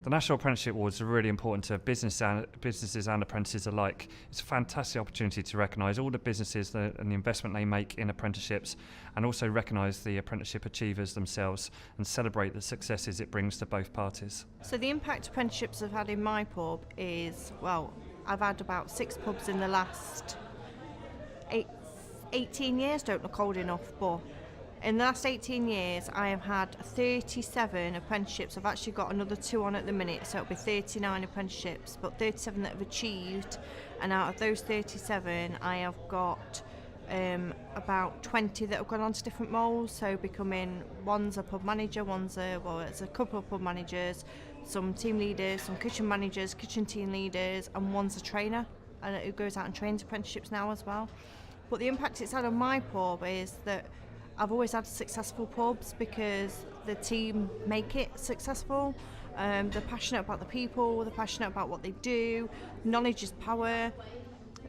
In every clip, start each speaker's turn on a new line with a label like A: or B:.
A: The National Apprenticeship Awards are really important to businesses and apprentices alike. It's a fantastic opportunity to recognise all the businesses and the investment they make in apprenticeships, and also recognise the apprenticeship achievers themselves and celebrate the successes it brings to both parties.
B: So the impact apprenticeships have had in my pub is, well, I've had about 6 pubs in the last 18 years, don't look old enough, but in the last 18 years, I have had 37 apprenticeships. I've actually got another 2 on at the minute, so it'll be 39 apprenticeships, but 37 that have achieved. And out of those 37, I have got about 20 that have gone on to different roles. So one's a pub manager, it's a couple of pub managers, some team leaders, some kitchen managers, kitchen team leaders, and one's a trainer, and who goes out and trains apprenticeships now as well. But the impact it's had on my pub is that I've always had successful pubs because the team make it successful. They're passionate about the people, they're passionate about what they do, knowledge is power,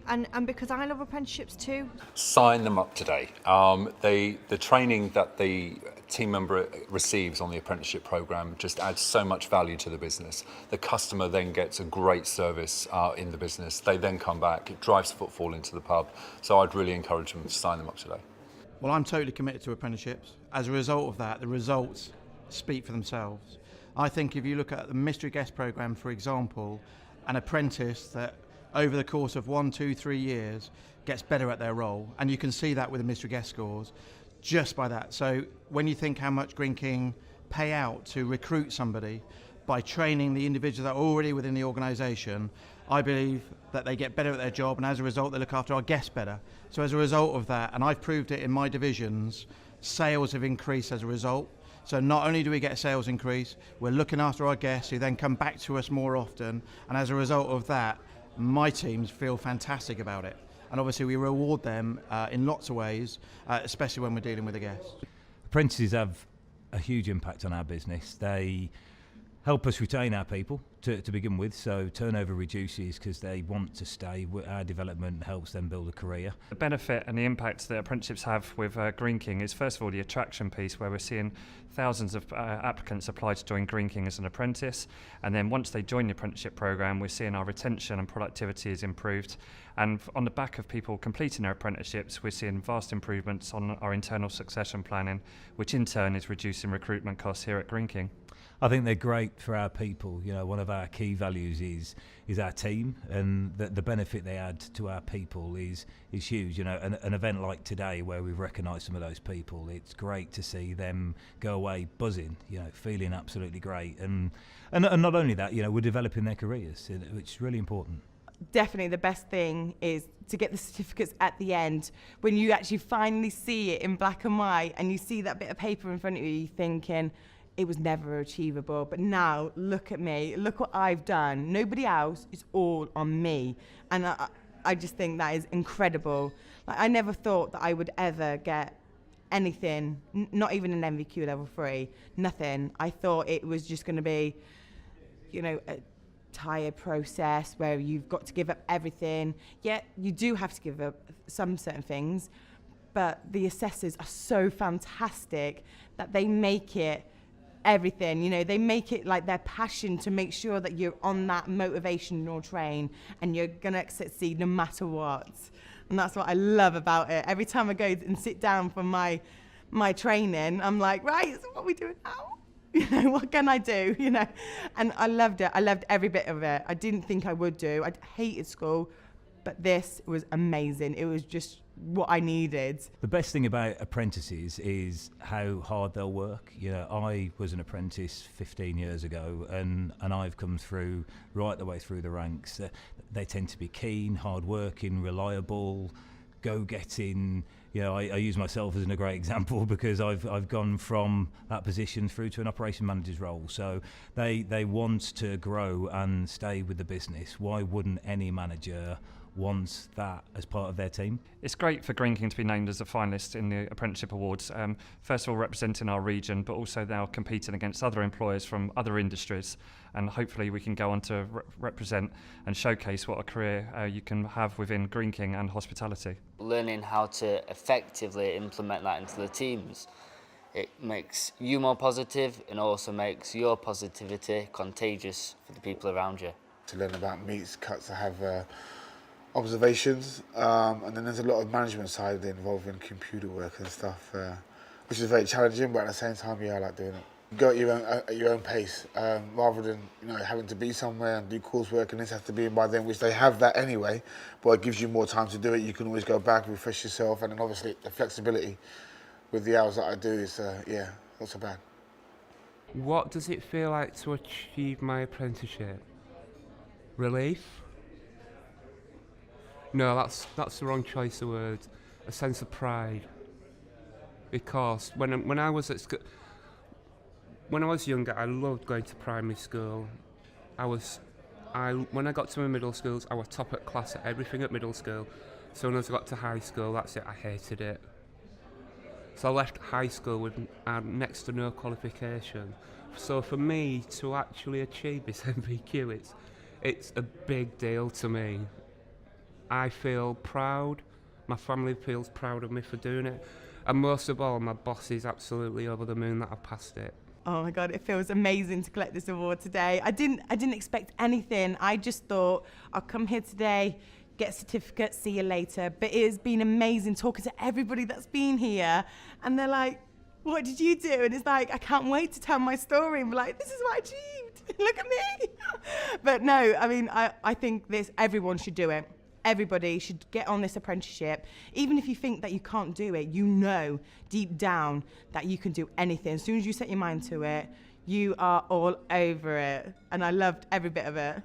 B: and because I love apprenticeships too.
C: Sign them up today. The training that the team member receives on the apprenticeship programme just adds so much value to the business. The customer then gets a great service in the business. They then come back, it drives footfall into the pub. So I'd really encourage them to sign them up today.
D: Well, I'm totally committed to apprenticeships. As a result of that, the results speak for themselves. I think if you look at the mystery guest programme, for example, an apprentice that over the course of 1, 2, 3 years gets better at their role, and you can see that with the mystery guest scores just by that. So when you think how much Greene King pay out to recruit somebody by training the individuals that are already within the organisation, I believe that they get better at their job, and as a result they look after our guests better. So as a result of that, and I've proved it in my divisions, sales have increased as a result. So not only do we get a sales increase, we're looking after our guests who then come back to us more often, and as a result of that, my teams feel fantastic about it. And obviously we reward them in lots of ways, especially when we're dealing with the guests.
E: Apprentices have a huge impact on our business. They help us retain our people to begin with, so turnover reduces because they want to stay. Our development helps them build a career.
A: The benefit and the impact that apprenticeships have with Greene King is, first of all, the attraction piece, where we're seeing thousands of applicants apply to join Greene King as an apprentice, and then once they join the apprenticeship programme, we're seeing our retention and productivity is improved, and on the back of people completing their apprenticeships, we're seeing vast improvements on our internal succession planning, which in turn is reducing recruitment costs here at Greene King.
E: I think they're great for our people. You know, one of our key values is our team, and the benefit they add to our people is huge. You know, an event like today where we've recognised some of those people, it's great to see them go away buzzing, you know, feeling absolutely great. And not only that, you know, we're developing their careers, which is really important.
F: Definitely the best thing is to get the certificates at the end, when you actually finally see it in black and white and you see that bit of paper in front of you, thinking, it was never achievable, but now look at me, look what I've done. Nobody else, it's all on me. And I just think that is incredible. Like, I never thought that I would ever get anything, not even an MVQ level 3, nothing. I thought it was just going to be, you know, a tired process where you've got to give up everything. Yet you do have to give up some certain things, but the assessors are so fantastic that they make it everything, you know, they make it like their passion to make sure that you're on that motivational train and you're gonna succeed no matter what. And that's what I love about it. Every time I go and sit down for my training, I'm like, right, so what are we doing now? You know, what can I do? You know, and I loved it. I loved every bit of it. I didn't think I would do. I hated school, but this was amazing. It was just what I needed.
E: The best thing about apprentices is how hard they'll work. You know, I was an apprentice 15 years ago, and I've come through right the way through the ranks. They tend to be keen, hard-working, reliable, go-getting. You know, I use myself as a great example because I've gone from that position through to an operation manager's role. So they want to grow and stay with the business. Why wouldn't any manager wants that as part of their team?
A: It's great for Greene King to be named as a finalist in the Apprenticeship Awards. First of all, representing our region, but also now competing against other employers from other industries. And hopefully we can go on to represent and showcase what a career you can have within Greene King and hospitality.
G: Learning how to effectively implement that into the teams It makes you more positive and also makes your positivity contagious for the people around you.
H: To learn about meats, cuts, I have observations, and then there's a lot of management side involving computer work and stuff, which is very challenging, but at the same time, yeah, I like doing it. Go at your own pace, rather than having to be somewhere and do coursework and this has to be in by then, which they have that anyway, but it gives you more time to do it. You can always go back, refresh yourself, and then obviously the flexibility with the hours that I do is, yeah, not so bad.
I: What does it feel like to achieve my apprenticeship? Relief? No, that's the wrong choice of words. A sense of pride. Because when I was at school, when I was younger, I loved going to primary school. When I got to my middle schools, I was top at class at everything at middle school. So when I got to high school, that's it, I hated it. So I left high school with next to no qualification. So for me to actually achieve this MVQ, it's a big deal to me. I feel proud, my family feels proud of me for doing it, and most of all, my boss is absolutely over the moon that I passed it.
F: Oh my God, it feels amazing to collect this award today. I didn't expect anything. I just thought I'll come here today, get a certificate, see you later. But it has been amazing talking to everybody that's been here, and they're like, what did you do? And it's like, I can't wait to tell my story and be like, this is what I achieved. Look at me. But no, I mean, I think everyone should do it. Everybody should get on this apprenticeship. Even if you think that you can't do it, you know deep down that you can do anything. As soon as you set your mind to it, you are all over it. And I loved every bit of it.